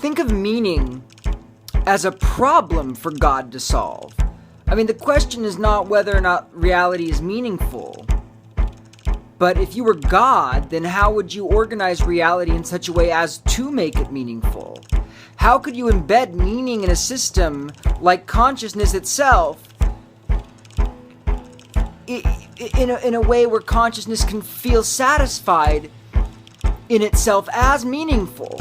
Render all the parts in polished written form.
think of meaning as a problem for God to solve. I mean, the question is not whether or not reality is meaningful. But if you were God, then how would you organize reality in such a way as to make it meaningful? How could you embed meaning in a system like consciousness itself in a way where consciousness can feel satisfied in itself as meaningful?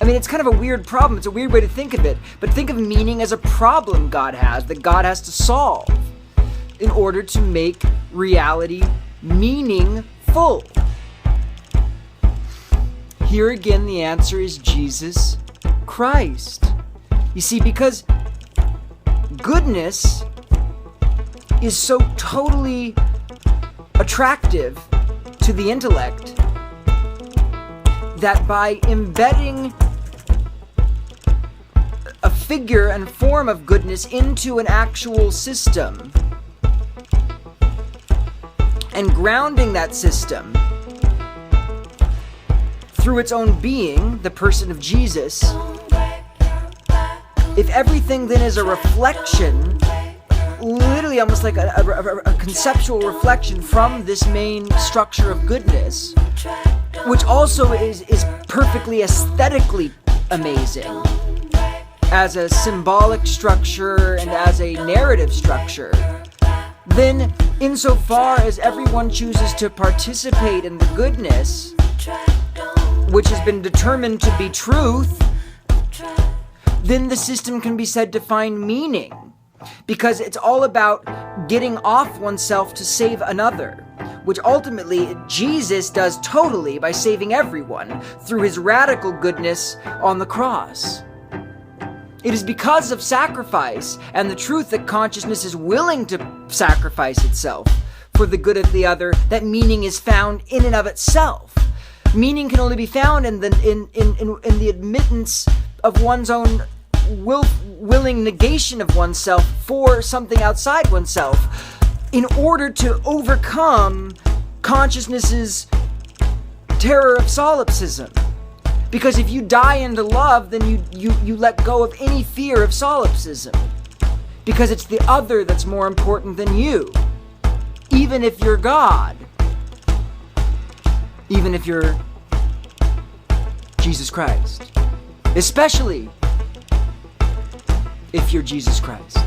I mean, it's kind of a weird problem. It's a weird way to think of it. But think of meaning as a problem God has, that God has to solve in order to make reality meaningful. Here again, the answer is Jesus Christ. You see, because goodness is so totally attractive to the intellect that by embedding a figure and form of goodness into an actual system and grounding that system through its own being, the person of Jesus, if everything then is a reflection, literally almost like a conceptual reflection from this main structure of goodness, which also is perfectly aesthetically amazing as a symbolic structure and as a narrative structure, then insofar as everyone chooses to participate in the goodness, which has been determined to be truth, then the system can be said to find meaning, because it's all about getting off oneself to save another, which ultimately Jesus does totally by saving everyone through his radical goodness on the cross. It is because of sacrifice and the truth that consciousness is willing to sacrifice itself for the good of the other that meaning is found in and of itself. Meaning can only be found in the admittance of one's own willing negation of oneself for something outside oneself in order to overcome consciousness's terror of solipsism. Because if you die into love, then you let go of any fear of solipsism. Because it's the other that's more important than you. Even if you're God. Even if you're Jesus Christ. Especially if you're Jesus Christ.